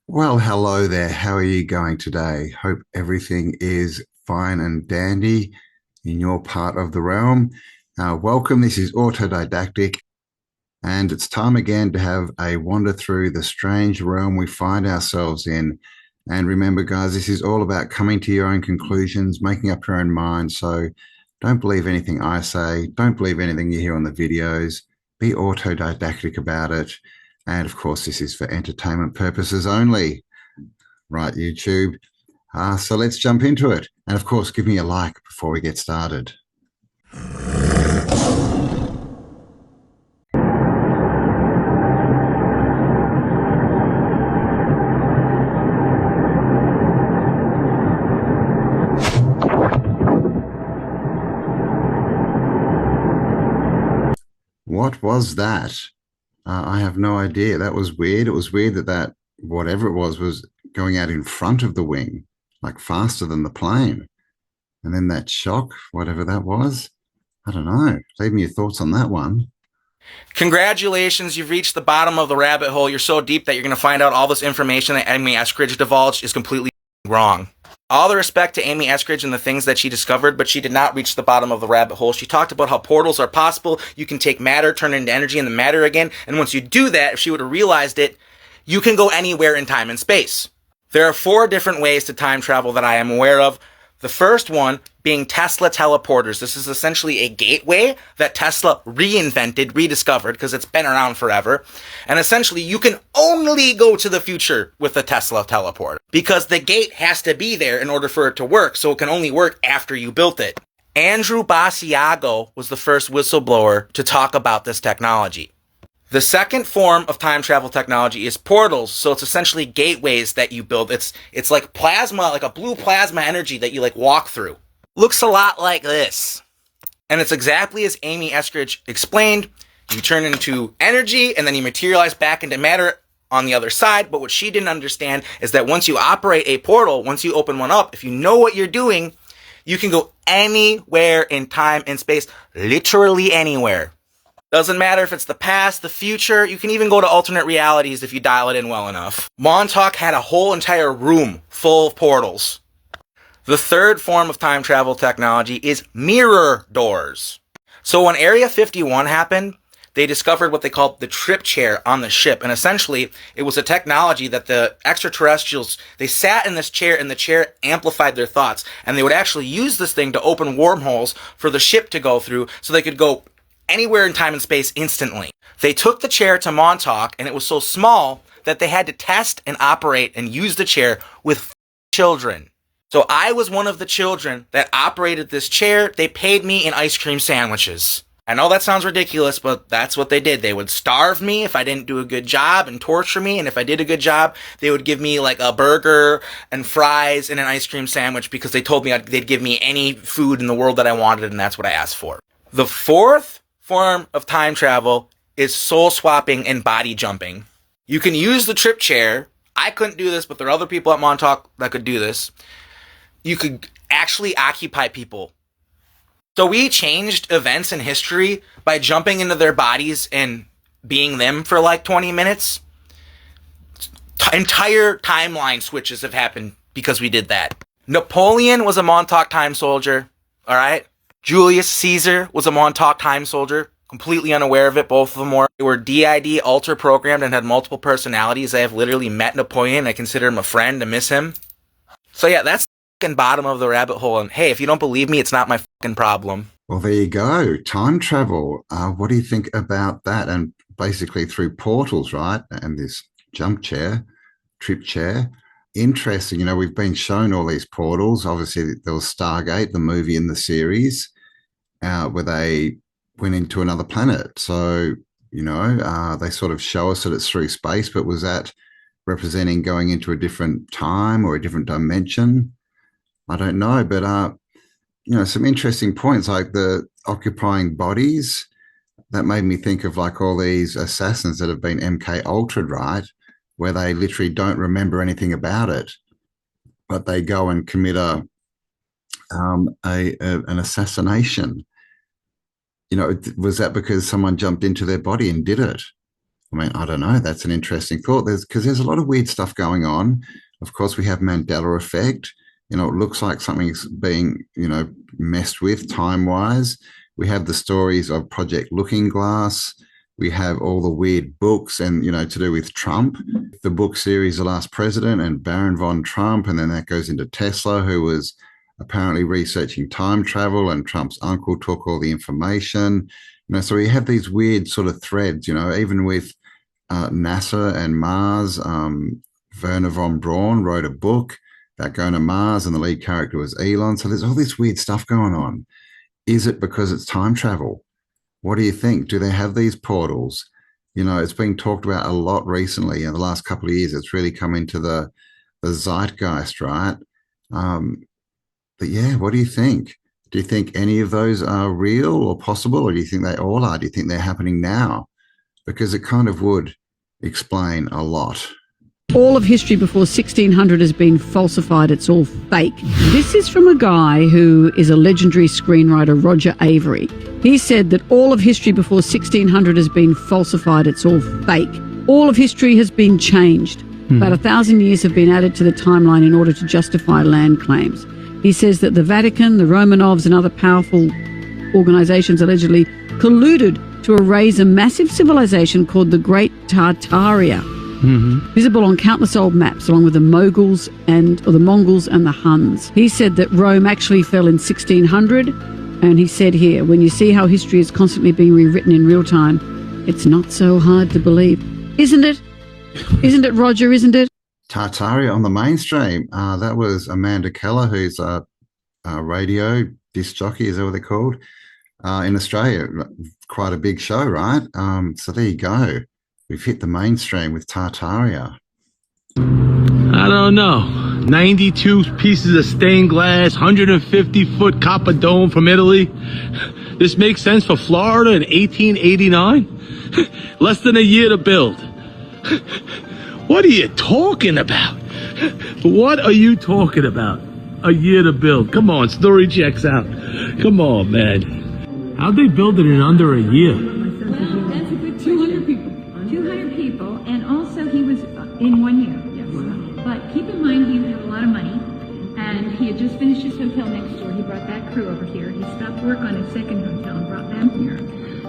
Well, hello there. How are you going today? Hope everything is fine and dandy in your part of the realm. Welcome. This is Autodidactic, and it's time again to have a wander through the strange realm we find ourselves in. And remember, guys, this is all about coming to your own conclusions, making up your own mind. So don't believe anything I say, don't believe anything you hear on the videos. Be autodidactic about it. And of course, this is for entertainment purposes only. Right, YouTube. So let's jump into it. And of course, give me a like before we get started. What was that? I have no idea. That was weird. It was weird that whatever it was going out in front of the wing, like faster than the plane. And then that shock, whatever that was, I don't know. Leave me your thoughts on that one. Congratulations, you've reached the bottom of the rabbit hole. You're so deep that you're going to find out all this information that Amy Eskridge divulged is completely wrong. All the respect to Amy Eskridge and the things that she discovered, but she did not reach the bottom of the rabbit hole. She talked about how portals are possible. You can take matter, turn it into energy, and the matter again. And once you do that, if she would have realized it, you can go anywhere in time and space. There are 4 different ways to time travel that I am aware of. The first one being Tesla teleporters. This is essentially a gateway that Tesla reinvented, rediscovered, because it's been around forever. And essentially, you can only go to the future with the Tesla teleporter because the gate has to be there in order for it to work, so it can only work after you built it. Andrew Basiago was the first whistleblower to talk about this technology. The second form of time travel technology is portals. So it's essentially gateways that you build. It's like plasma, like a blue plasma energy that you like walk through. Looks a lot like this. And it's exactly as Amy Eskridge explained. You turn into energy and then you materialize back into matter on the other side. But what she didn't understand is that once you operate a portal, once you open one up, if you know what you're doing, you can go anywhere in time and space, literally anywhere. Doesn't matter if it's the past, the future, you can even go to alternate realities if you dial it in well enough. Montauk had a whole entire room full of portals. The third form of time travel technology is mirror doors. So when Area 51 happened, they discovered what they called the trip chair on the ship. And essentially, it was a technology that the extraterrestrials, they sat in this chair and the chair amplified their thoughts. And they would actually use this thing to open wormholes for the ship to go through so they could go anywhere in time and space instantly. They took the chair to Montauk, and it was so small that they had to test and operate and use the chair with children. So I was one of the children that operated this chair. They paid me in ice cream sandwiches. I know that sounds ridiculous, but that's what they did. They would starve me if I didn't do a good job and torture me, and if I did a good job, they would give me like a burger and fries and an ice cream sandwich because they told me they'd give me any food in the world that I wanted, and that's what I asked for. The fourth form of time travel is soul swapping and body jumping. You can use the trip chair. I couldn't do this, but there are other people at Montauk that could do this. You could actually occupy people. So we changed events in history by jumping into their bodies and being them for like 20 minutes. Entire timeline switches have happened because we did that. Napoleon was a Montauk time soldier, all right? Julius Caesar was a Montauk time soldier, completely unaware of it. Both of them were. They were DID alter programmed and had multiple personalities. I have literally met Napoleon. I consider him a friend. I miss him. So yeah, that's the fucking bottom of the rabbit hole. And hey, if you don't believe me, it's not my fucking problem. Well, there you go. Time travel. What do you think about that? And basically through portals, right? And this jump chair, trip chair. Interesting. We've been shown all these portals. Obviously, there was Stargate, the movie in the series, where they went into another planet. So, they sort of show us that it's through space, but was that representing going into a different time or a different dimension? I don't know. But, some interesting points like the occupying bodies. That made me think of like all these assassins that have been MK Ultra'd, right? Where they literally don't remember anything about it, but they go and commit an assassination. Was that because someone jumped into their body and did it? I mean, I don't know. That's an interesting thought. There's a lot of weird stuff going on. Of course, we have Mandela effect. You know, it looks like something's being, messed with time-wise. We have the stories of Project Looking Glass. We have all the weird books and, to do with Trump, the book series, The Last President and Baron von Trump. And then that goes into Tesla, who was apparently researching time travel, and Trump's uncle took all the information. So we have these weird sort of threads, even with NASA and Mars. Werner von Braun wrote a book about going to Mars, and the lead character was Elon. So there's all this weird stuff going on. Is it because it's time travel? What do you think? Do they have these portals? It's being talked about a lot recently in the last couple of years. It's really come into the zeitgeist, right? But yeah, what do you think? Do you think any of those are real or possible, or do you think they all are? Do you think they're happening now? Because it kind of would explain a lot. All of history before 1600 has been falsified. It's all fake. This is from a guy who is a legendary screenwriter, Roger Avery. He said that all of history before 1600 has been falsified. It's all fake. All of history has been changed. About 1,000 years have been added to the timeline in order to justify land claims. He says that the Vatican, the Romanovs, and other powerful organizations allegedly colluded to erase a massive civilization called the Great Tartaria, visible on countless old maps, along with the Mongols and the Huns. He said that Rome actually fell in 1600, and he said here, when you see how history is constantly being rewritten in real time, it's not so hard to believe. Isn't it? Isn't it, Roger? Isn't it? Tartaria on the mainstream. That was Amanda Keller, who's a radio disc jockey, is that what they're called? In Australia. Quite a big show, right? So there you go. We've hit the mainstream with Tartaria. I don't know. 92 pieces of stained glass, 150-foot copper dome from Italy. This makes sense for Florida in 1889? Less than a year to build. What are you talking about? What are you talking about? A year to build. Come on, story checks out. Come on, man. How'd they build it in under a year? Well, that's a good 200 people. 200 people, and also he was in 1 year. Yes. But keep in mind, he had a lot of money, and he had just finished his hotel next door. He brought that crew over here. He stopped work on his second hotel and brought them here.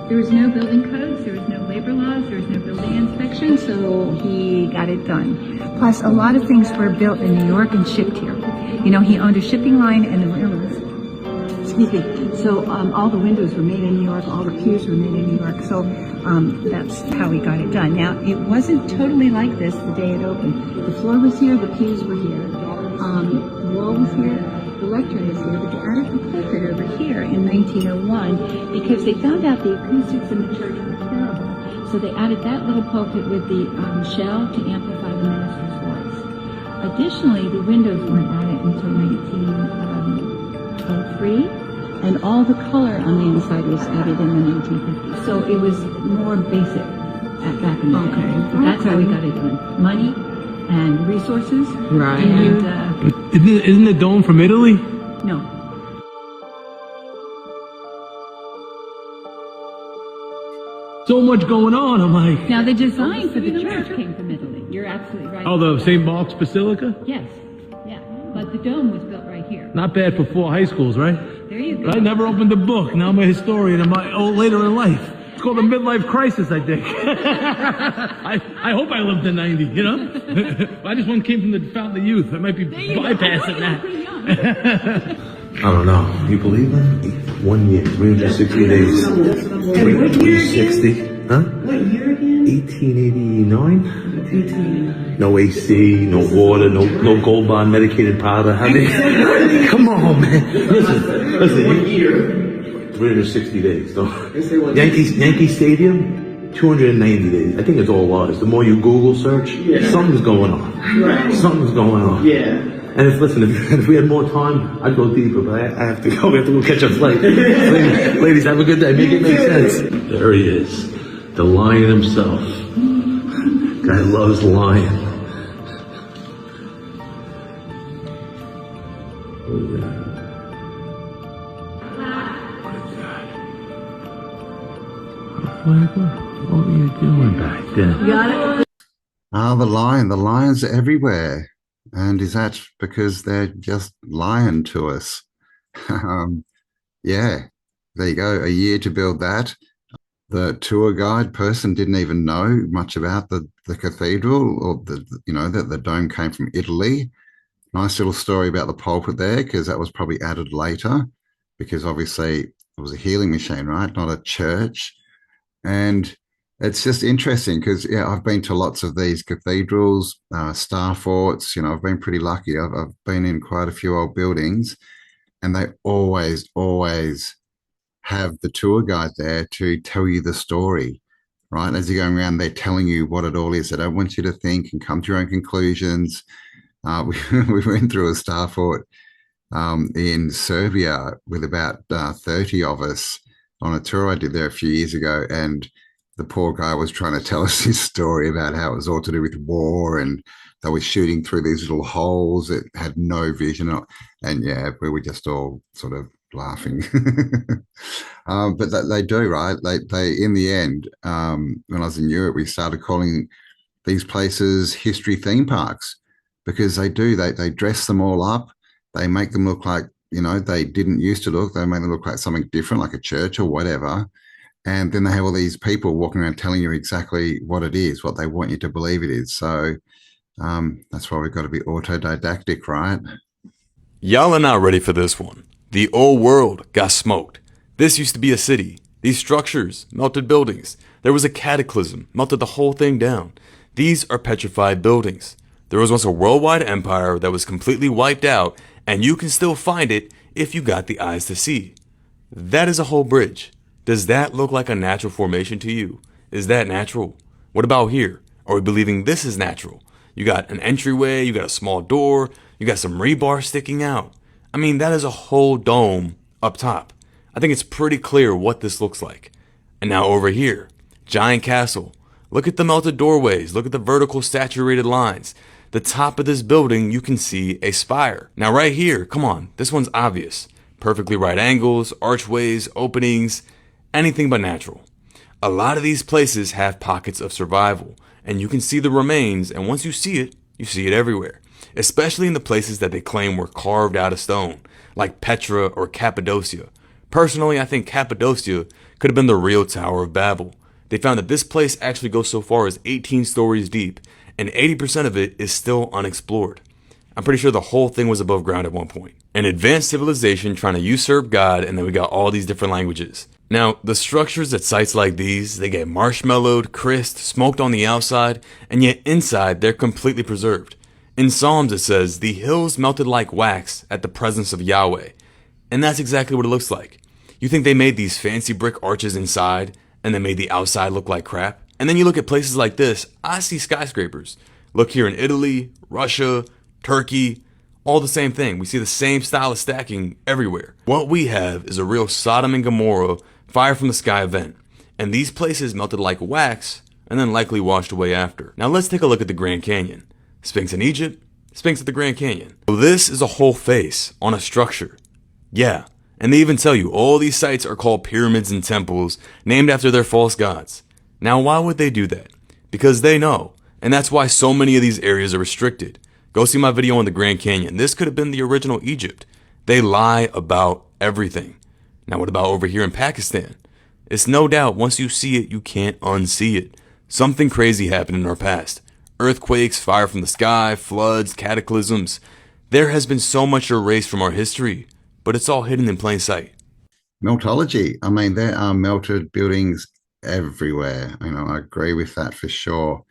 There was no building codes, there was no labor laws, there was no building inspection, so he got it done. Plus, a lot of things were built in New York and shipped here. He owned a shipping line and the railroads. Excuse me. So all the windows were made in New York, all the pews were made in New York. So that's how he got it done. Now, it wasn't totally like this the day it opened. The floor was here, the pews were here, the wall was here, the lectern was here, but they added the pulpit over here in 1901 because they found out the acoustics in the church were terrible. So they added that little pulpit with the shell to amplify the minister's voice. Additionally, the windows weren't added until 1903, and all the color on the inside was added in the 1950s. So it was more basic back in the day. But that's how we got it done. Money and resources. Right. And, Isn't the dome from Italy? no. So much going on. I'm like, Now, the design for the church came from Italy. You're absolutely right. oh, the St. Mark's Basilica? Yes. Yeah. But the dome was built right here. Not bad for 4 high schools, right? There you go. I never opened a book. Now I'm a historian later in life. It's called a midlife crisis, I think. I hope I lived to 90, I just one came from the Fountain of Youth. I might be bypassing that. I don't know. You believe that? 1 year, 360 days. 360. Huh? What year again? 1889? No AC, no water, no Gold Bond medicated powder. How they? Come on, man. Listen. What year? 360 days. Though. Yankee Stadium, 290 days. I think it's all lies. The more you Google search, something's going on. Right. Something's going on. Yeah. And if we had more time, I'd go deeper, but I have to go. We have to go catch a flight. Ladies, have a good day. Make it make sense. There he is, the lion himself. Guy loves lion. Oh, yeah. What is that? What were you doing back then? The lions are everywhere. And is that because they're just lying to us? Yeah, there you go. A year to build that. The tour guide person didn't even know much about the cathedral, or that the dome came from Italy. Nice little story about the pulpit there, because that was probably added later, because obviously it was a healing machine, right? Not a church. And it's just interesting because, yeah, I've been to lots of these cathedrals, star forts. I've been pretty lucky. I've been in quite a few old buildings, and they always have the tour guide there to tell you the story, right? As you're going around, they're telling you what it all is. They don't want you to think and come to your own conclusions. We went through a star fort in Serbia with about 30 of us on a tour I did there a few years ago, and the poor guy was trying to tell us his story about how it was all to do with war, and they were shooting through these little holes that had no vision. And yeah, we were just all sort of laughing. But they do, right? They in the end, when I was in Europe, we started calling these places history theme parks, because they dress them all up. They make them look like, they didn't used to look. They make them look like something different, like a church or whatever. And then they have all these people walking around telling you exactly what it is, what they want you to believe it is. So that's why we've got to be autodidactic, right? Y'all are not ready for this one. The old world got smoked. This used to be a city. These structures melted buildings. There was a cataclysm, melted the whole thing down. These are petrified buildings. There was once a worldwide empire that was completely wiped out, and you can still find it if you got the eyes to see. That is a whole bridge. Does that look like a natural formation to you? Is that natural? What about here? Are we believing this is natural? You got an entryway, you got a small door, you got some rebar sticking out. I mean, that is a whole dome up top. I think it's pretty clear what this looks like. And now over here, giant castle. Look at the melted doorways. Look at the vertical saturated lines. The top of this building, you can see a spire. Now right here, come on, this one's obvious. Perfectly right angles, archways, openings, anything but natural. A lot of these places have pockets of survival, and you can see the remains, and once you see it everywhere. Especially in the places that they claim were carved out of stone, like Petra or Cappadocia. Personally, I think Cappadocia could have been the real Tower of Babel. They found that this place actually goes so far as 18 stories deep, and 80% of it is still unexplored. I'm pretty sure the whole thing was above ground at one point. An advanced civilization trying to usurp God, and then we got all these different languages. Now, the structures at sites like these, they get marshmallowed, crisped, smoked on the outside, and yet inside they're completely preserved. In Psalms it says, the hills melted like wax at the presence of Yahweh. And that's exactly what it looks like. You think they made these fancy brick arches inside, and then made the outside look like crap? And then you look at places like this, I see skyscrapers. Look here in Italy, Russia, Turkey, all the same thing. We see the same style of stacking everywhere. What we have is a real Sodom and Gomorrah, fire from the sky event. And these places melted like wax, and then likely washed away after. Now let's take a look at the Grand Canyon. Sphinx in Egypt, Sphinx at the Grand Canyon. So this is a whole face on a structure. Yeah, and they even tell you all these sites are called pyramids and temples named after their false gods. Now why would they do that? Because they know, and that's why so many of these areas are restricted. Go see my video on the Grand Canyon. This could have been the original Egypt. They lie about everything. Now what about over here in Pakistan? It's no doubt once you see it, you can't unsee it. Something crazy happened in our past. Earthquakes, fire from the sky, floods, cataclysms. There has been so much erased from our history, but it's all hidden in plain sight. Meltology. I mean, there are melted buildings everywhere. I agree with that for sure.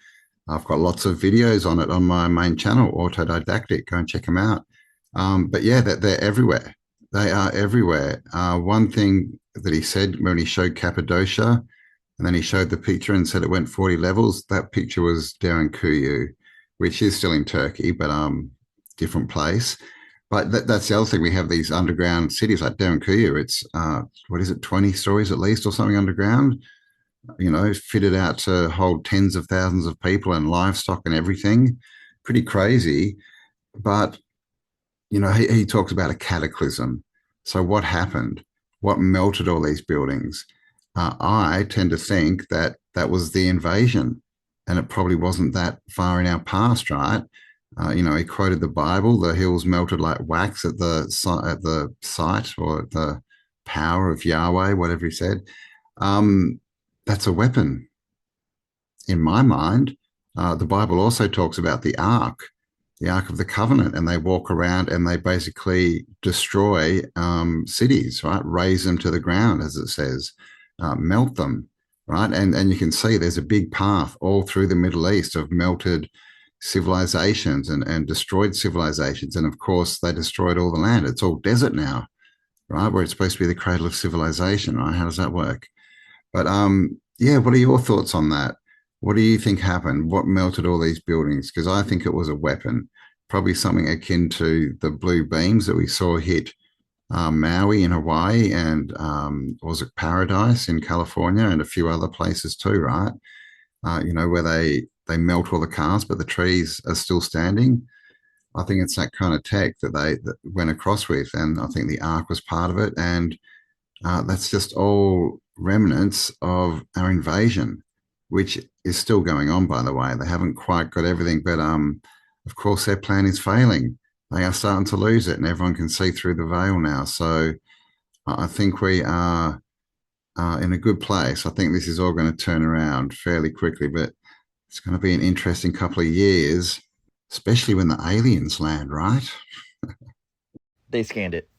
I've got lots of videos on it on my main channel, Autodidactic. Go and check them out. But yeah, they're everywhere. They are everywhere. One thing that he said when he showed Cappadocia, and then he showed the picture and said it went 40 levels. That picture was Derinkuyu, which is still in Turkey, but different place. But that's the other thing. We have these underground cities like Derinkuyu. It's, 20 stories at least or something underground, fitted out to hold tens of thousands of people and livestock and everything. Pretty crazy. But, he talks about a cataclysm. So what happened? What melted all these buildings? I tend to think that that was the invasion. And it probably wasn't that far in our past, right? He quoted the Bible, the hills melted like wax at the sight or the power of Yahweh, whatever he said. That's a weapon in my mind. The Bible also talks about the Ark of the Covenant, and they walk around and they basically destroy cities, right? Raze them to the ground, as it says, melt them, right? And you can see there's a big path all through the Middle East of melted civilizations and destroyed civilizations. And of course, they destroyed all the land. It's all desert now, right? Where it's supposed to be the cradle of civilization, right? How does that work? But yeah, what are your thoughts on that? What do you think happened? What melted all these buildings? Because I think it was a weapon, probably something akin to the blue beams that we saw hit Maui in Hawaii and was it Paradise in California and a few other places too, right? Where they melt all the cars, but the trees are still standing. I think it's that kind of tech that went across with, and I think the Ark was part of it. And that's just all remnants of our invasion, which is still going on, by the way. They haven't quite got everything, but of course their plan is failing. They are starting to lose it, and everyone can see through the veil now. So I think we are in a good place. I think this is all going to turn around fairly quickly, but it's going to be an interesting couple of years, especially when the aliens land, right? They scanned it.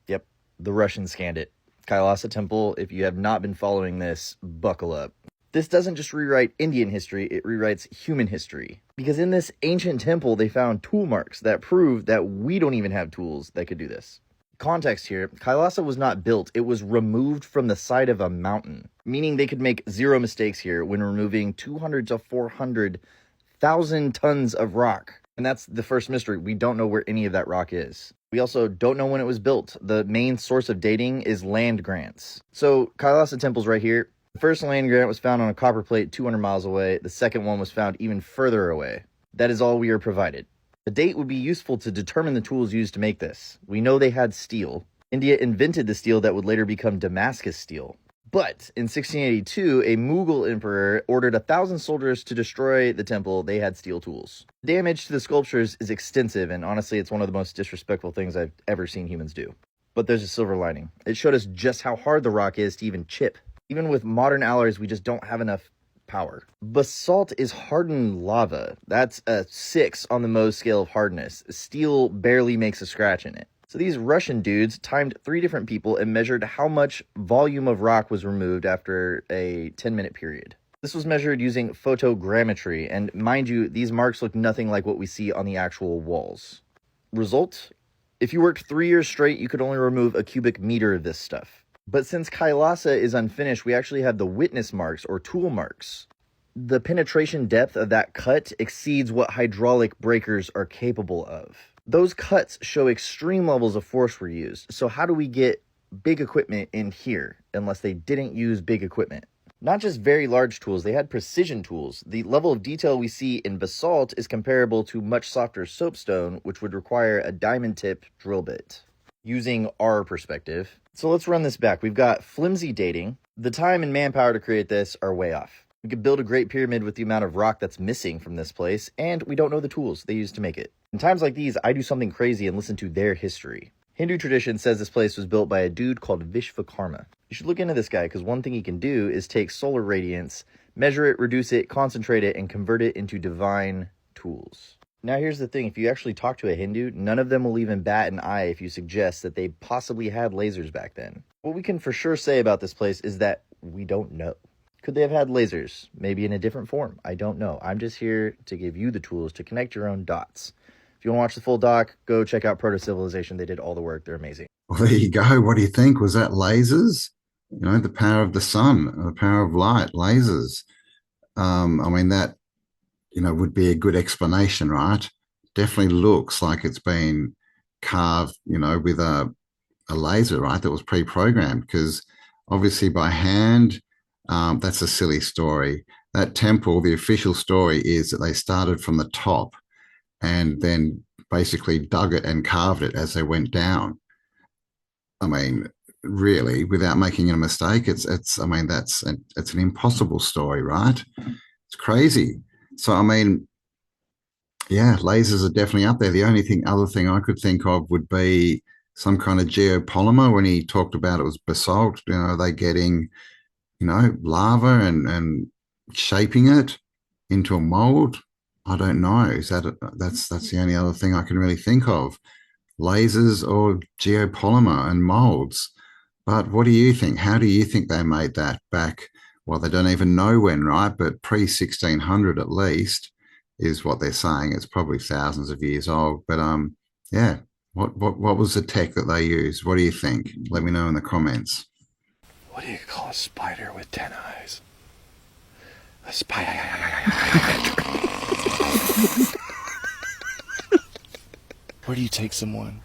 Yep, the Russians scanned it. Kailasa Temple, if you have not been following this, buckle up. This doesn't just rewrite Indian history, it rewrites human history. Because in this ancient temple, they found tool marks that prove that we don't even have tools that could do this. Context here, Kailasa was not built, it was removed from the side of a mountain, meaning they could make zero mistakes here when removing 200 to 400,000 tons of rock. And that's the first mystery. We don't know where any of that rock is. We also don't know when it was built. The main source of dating is land grants. So Kailasa Temple's right here. The first land grant was found on a copper plate 200 miles away. The second one was found even further away. That is all we are provided. The date would be useful to determine the tools used to make this. We know they had steel. India invented the steel that would later become Damascus steel. But in 1682, a Mughal emperor ordered 1,000 soldiers to destroy the temple. They had steel tools. The damage to the sculptures is extensive, and honestly, it's one of the most disrespectful things I've ever seen humans do. But there's a silver lining. It showed us just how hard the rock is to even chip. Even with modern alloys, we just don't have enough power. Basalt is hardened lava. That's a 6 on the Mohs scale of hardness. Steel barely makes a scratch in it. So these Russian dudes timed 3 different people and measured how much volume of rock was removed after a 10-minute period. This was measured using photogrammetry, and mind you, these marks look nothing like what we see on the actual walls. Result? If you worked 3 years straight, you could only remove a cubic meter of this stuff. But since Kailasa is unfinished, we actually have the witness marks, or tool marks. The penetration depth of that cut exceeds what hydraulic breakers are capable of. Those cuts show extreme levels of force were used. So how do we get big equipment in here, unless they didn't use big equipment? Not just very large tools, they had precision tools. The level of detail we see in basalt is comparable to much softer soapstone, which would require a diamond tip drill bit. Using our perspective. So let's run this back. We've got flimsy dating. The time and manpower to create this are way off. We could build a great pyramid with the amount of rock that's missing from this place, and we don't know the tools they used to make it. In times like these, I do something crazy and listen to their history. Hindu tradition says this place was built by a dude called Vishvakarma. You should look into this guy, because one thing he can do is take solar radiance, measure it, reduce it, concentrate it, and convert it into divine tools. Now here's the thing, if you actually talk to a Hindu, none of them will even bat an eye if you suggest that they possibly had lasers back then. What we can for sure say about this place is that we don't know. Could they have had lasers? Maybe in a different form. I don't know. I'm just here to give you the tools to connect your own dots. If you want to watch the full doc, go check out Proto-Civilization. They did all the work. They're amazing. Well, there you go. What do you think? Was that lasers? The power of the sun, the power of light, lasers. I mean, that, would be a good explanation, right? Definitely looks like it's been carved, with a laser, right? That was pre-programmed, because obviously by hand, that's a silly story. That temple, the official story is that they started from the top and then basically dug it and carved it as they went down. I mean, really, without making a mistake. I mean, it's an impossible story, right? It's crazy. So, I mean, yeah, lasers are definitely up there. The only other thing I could think of would be some kind of geopolymer. When he talked about it was basalt, are they getting, lava and shaping it into a mold? I don't know. That's the only other thing I can really think of. Lasers or geopolymer and molds. But what do you think? How do you think they made that back? Well, they don't even know when, right? But pre-1600 at least is what they're saying. It's probably thousands of years old. But yeah, what was the tech that they used? What do you think? Let me know in the comments. What do you call a spider with 10 eyes? A spider. Where do you take someone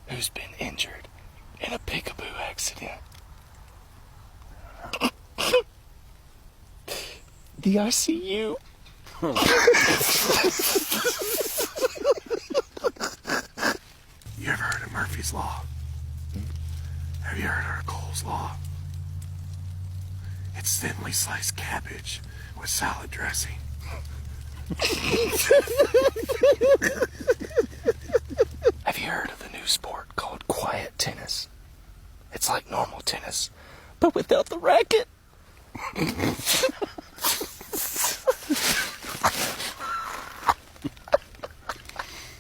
who's been injured in a peekaboo accident? The ICU. You ever heard of Murphy's Law? Have you heard of Cole's Law? It's thinly sliced cabbage with salad dressing. Have you heard of the new sport called quiet tennis? It's like normal tennis, but without the racket.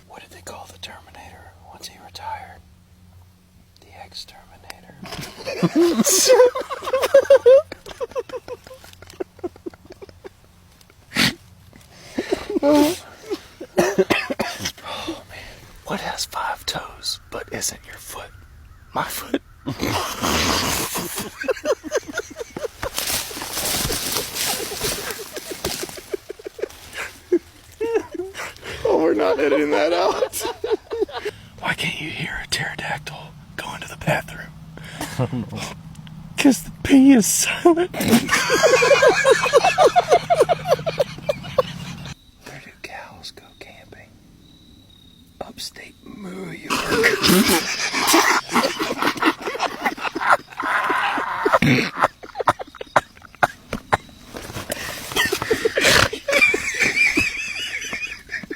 What did they call the Terminator once he retired? The Exterminator. Oh man, what has 5 toes but isn't your foot? My foot. Oh, we're not editing that out. Why can't you hear a pterodactyl going to the bathroom? I don't know. Because the pee is silent. Where do cows go camping? Upstate New York.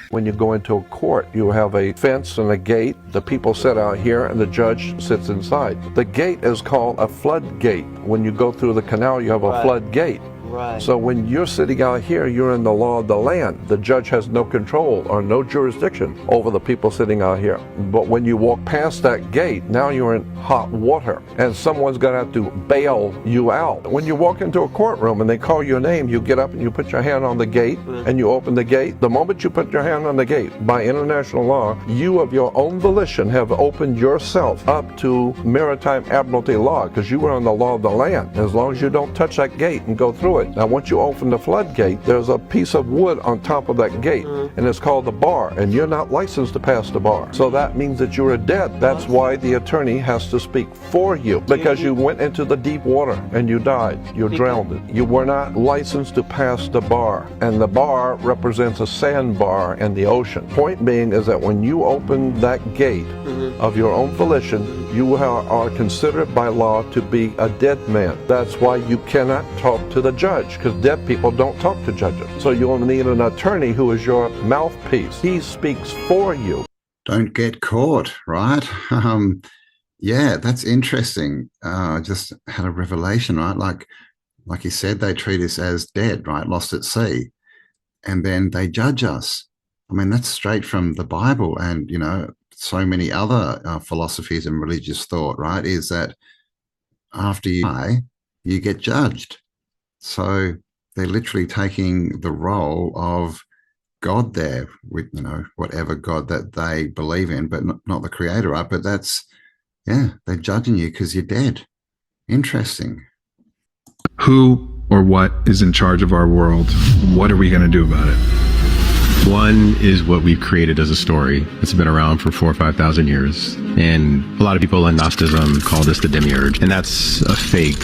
When you go into a court, you have a fence and a gate. The people sit out here and the judge sits inside. The gate is called a floodgate. When you go through the canal, you have a floodgate. Right. So when you're sitting out here, you're in the law of the land. The judge has no control or no jurisdiction over the people sitting out here. But when you walk past that gate, now you're in hot water, and someone's going to have to bail you out. When you walk into a courtroom and they call your name, you get up and you put your hand on the gate and you open the gate. The moment you put your hand on the gate, by international law, you of your own volition have opened yourself up to maritime admiralty law, because you were on the law of the land. As long as you don't touch that gate and go through it. Now once you open the floodgate, there's a piece of wood on top of that gate, and it's called the bar, and you're not licensed to pass the bar. So that means that you're a dead. That's why the attorney has to speak for you, because you went into the deep water and you died. You drowned. You were not licensed to pass the bar, and the bar represents a sandbar in the ocean. Point being is that when you open that gate of your own volition, you are considered by law to be a dead man. That's why you cannot talk to the judge, because dead people don't talk to judges. So you'll need an attorney who is your mouthpiece. He speaks for you. Don't get caught, right? Yeah, that's interesting. I just had a revelation, right? Like you said, they treat us as dead, right? Lost at sea. And then they judge us. I mean, that's straight from the Bible and, so many other philosophies and religious thought, right? Is that after you die, you get judged. So they're literally taking the role of God there with, whatever God that they believe in, but not the creator, right? But they're judging you because you're dead. Interesting. Who or what is in charge of our world? What are we going to do about it? One is what we've created as a story. It's been around for 4,000 or 5,000 years. And a lot of people in Gnosticism call this the demiurge. And that's a fake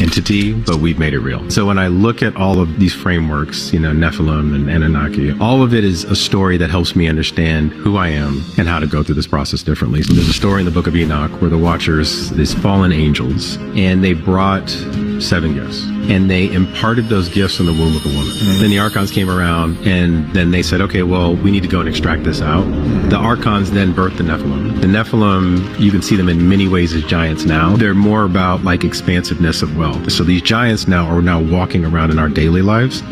entity, but we've made it real. So when I look at all of these frameworks, Nephilim and Anunnaki, all of it is a story that helps me understand who I am and how to go through this process differently. So there's a story in the book of Enoch where the Watchers, these fallen angels, and they brought 7 gifts. And they imparted those gifts in the womb of a woman. Then the Archons came around and then they said, okay, well, we need to go and extract this out. The Archons then birthed the Nephilim. The Nephilim, you can see them in many ways as giants now. They're more about like expansiveness of wealth. So these giants are now walking around in our daily lives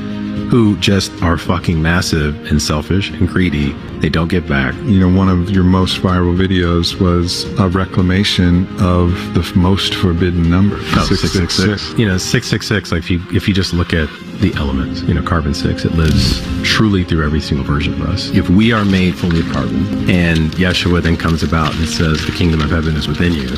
who just are fucking massive and selfish and greedy. They don't give back. One of your most viral videos was a reclamation of the most forbidden number, 666. 666, like if you just look at the elements, carbon 6, it lives truly through every single version of us. If we are made fully of carbon, and Yeshua then comes about and says the kingdom of heaven is within you,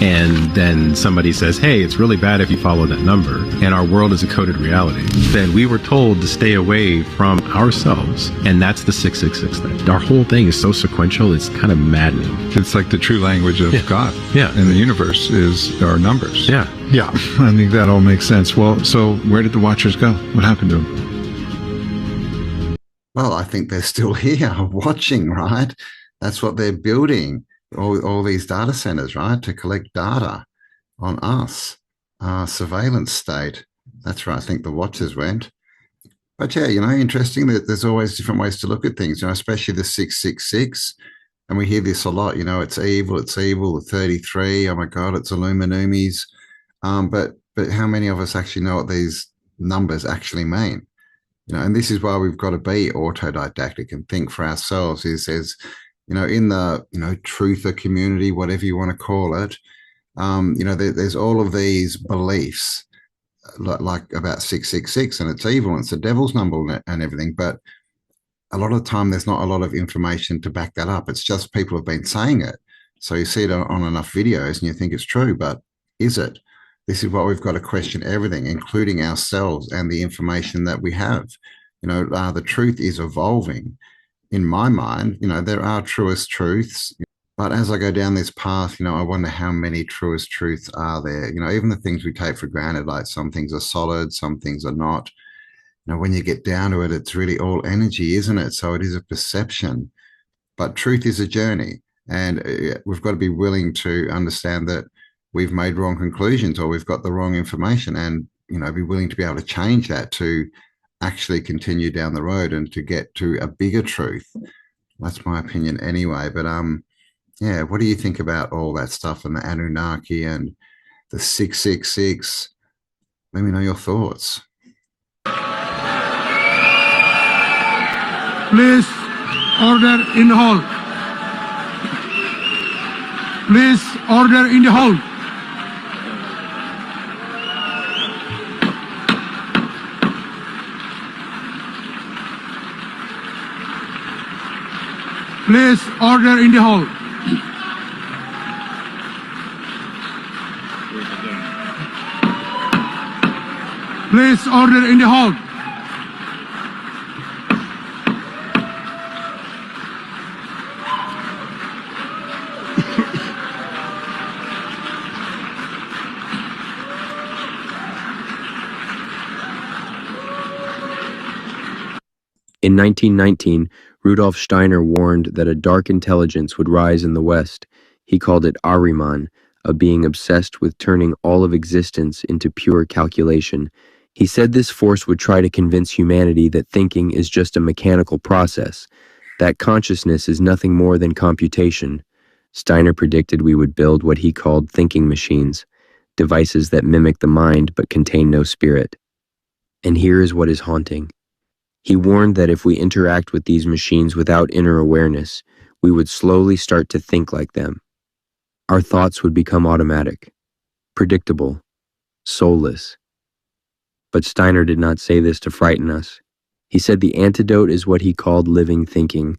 and then somebody says, hey, it's really bad if you follow that number, and our world is a coded reality, then we were told to stay away from ourselves, and that's the 666 thing. Our whole thing is so sequential, it's kind of maddening. It's like the true language of God. Yeah. And the universe is our numbers. Yeah. Yeah, I think that all makes sense. Well, so where did the Watchers go? What happened to them? Well, I think they're still here watching, right? That's what they're building, all these data centers, right, to collect data on us, surveillance state. That's where I think the Watchers went. But yeah, interesting that there's always different ways to look at things, especially the 666. And we hear this a lot, it's evil, the 33, oh my God, it's Illuminumis. But how many of us actually know what these numbers actually mean? And this is why we've got to be autodidactic and think for ourselves. In the truther community, whatever you want to call it, there's all of these beliefs like about 666, and it's evil, and it's the devil's number and everything. But a lot of the time, there's not a lot of information to back that up. It's just people have been saying it. So you see it on enough videos, and you think it's true, but is it? This is what we've got to question everything, including ourselves and the information that we have. The truth is evolving. In my mind, there are truest truths, but as I go down this path, I wonder how many truest truths are there. Even the things we take for granted, like some things are solid, some things are not. When you get down to it, it's really all energy, isn't it? So it is a perception, but truth is a journey, and we've got to be willing to understand that we've made wrong conclusions or we've got the wrong information, and be willing to be able to change that to actually continue down the road and to get to a bigger truth. That's my opinion anyway. But yeah, what do you think about all that stuff and the Anunnaki and the 666? Let me know your thoughts. Please order in the hall. Please order in the hall. Please order in the hall. Please order in the hall. In 1919, Rudolf Steiner warned that a dark intelligence would rise in the West. He called it Ahriman, a being obsessed with turning all of existence into pure calculation. He said this force would try to convince humanity that thinking is just a mechanical process, that consciousness is nothing more than computation. Steiner predicted we would build what he called thinking machines, devices that mimic the mind but contain no spirit. And here is what is haunting. He warned that if we interact with these machines without inner awareness, we would slowly start to think like them. Our thoughts would become automatic, predictable, soulless. But Steiner did not say this to frighten us. He said the antidote is what he called living thinking,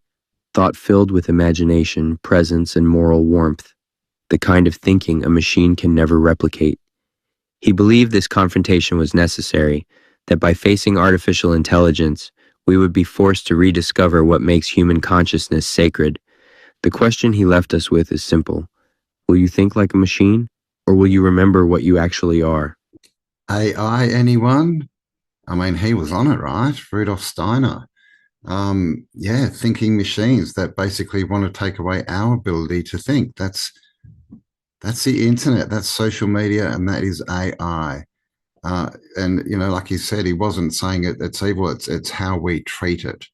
thought filled with imagination, presence, and moral warmth, the kind of thinking a machine can never replicate. He believed this confrontation was necessary, that by facing artificial intelligence, we would be forced to rediscover what makes human consciousness sacred. The question he left us with is simple. Will you think like a machine, or will you remember what you actually are? AI, anyone? I mean, he was on it, right? Rudolf Steiner. Yeah, thinking machines that basically want to take away our ability to think. That's the internet, that's social media, and that is AI. And, you know, like he said, he wasn't saying it's evil, it's how we treat it,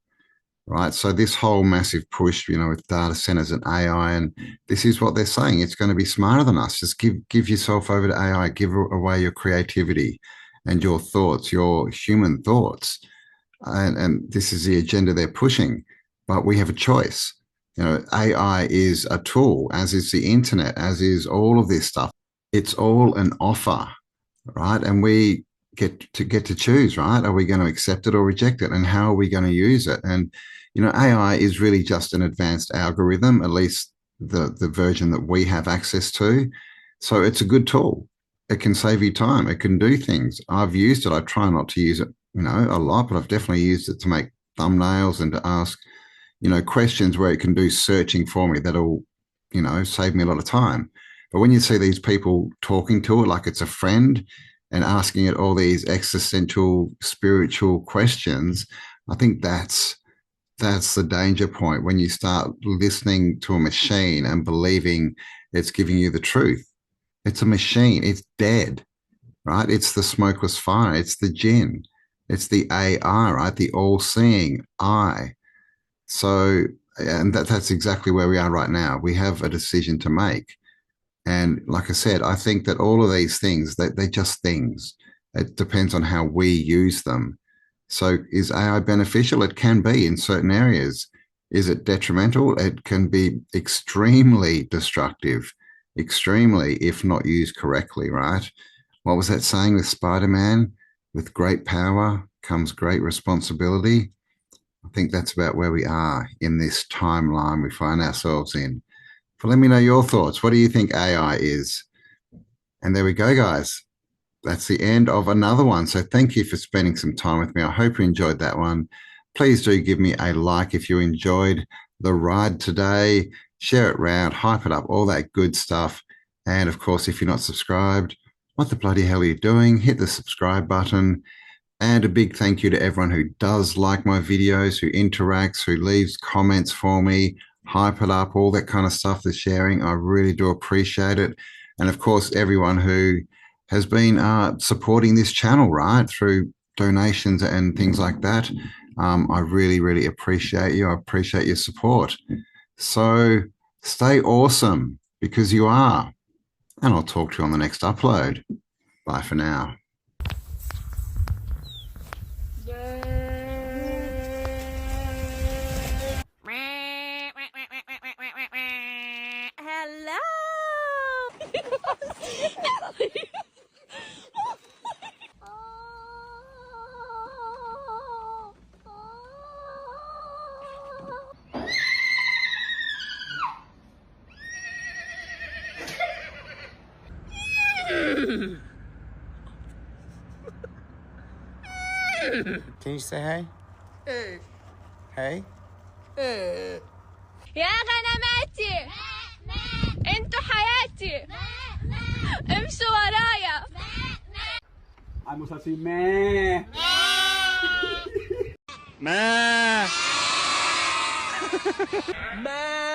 right? So this whole massive push, you know, with data centers and AI, and this is what they're saying. It's going to be smarter than us. Just give yourself over to AI, give away your creativity and your thoughts, your human thoughts. And this is the agenda they're pushing, but we have a choice. You know, AI is a tool, as is the internet, as is all of this stuff. It's all an offer, right? And we get to choose, right? Are we going to accept it or reject it? And how are we going to use it? And, you know, AI is really just an advanced algorithm, at least the version that we have access to. So it's a good tool. It can save you time. It can do things. I've used it. I try not to use it, you know, a lot, but I've definitely used it to make thumbnails and to ask, you know, questions where it can do searching for me. That'll, you know, save me a lot of time. But when you see these people talking to it like it's a friend and asking it all these existential, spiritual questions, I think that's the danger point, when you start listening to a machine and believing it's giving you the truth. It's a machine. It's dead, right? It's the smokeless fire. It's the jinn. It's the AI, right? The all-seeing eye. So, and that's exactly where we are right now. We have a decision to make. And like I said, I think that all of these things, they're just things. It depends on how we use them. So is AI beneficial? It can be in certain areas. Is it detrimental? It can be extremely destructive, extremely, if not used correctly, right? What was that saying with Spider-Man? With great power comes great responsibility. I think that's about where we are in this timeline we find ourselves in. But let me know your thoughts. What do you think AI is? And there we go, guys. That's the end of another one. So thank you for spending some time with me. I hope you enjoyed that one. Please do give me a like if you enjoyed the ride today. Share it around, hype it up, all that good stuff. And of course, if you're not subscribed, what the bloody hell are you doing? Hit the subscribe button. And a big thank you to everyone who does like my videos, who interacts, who leaves comments for me, hype it up, all that kind of stuff, the sharing. I really do appreciate it. And of course, everyone who has been supporting this channel, right, through donations and things like that. I really, really appreciate you. I appreciate your support. So stay awesome, because you are. And I'll talk to you on the next upload. Bye for now. Can you say hey? Hey. Hey? Hey. يا غنماتي انتوا حياتي امشوا ورايا Vamos assim, meh. Meh. Meh.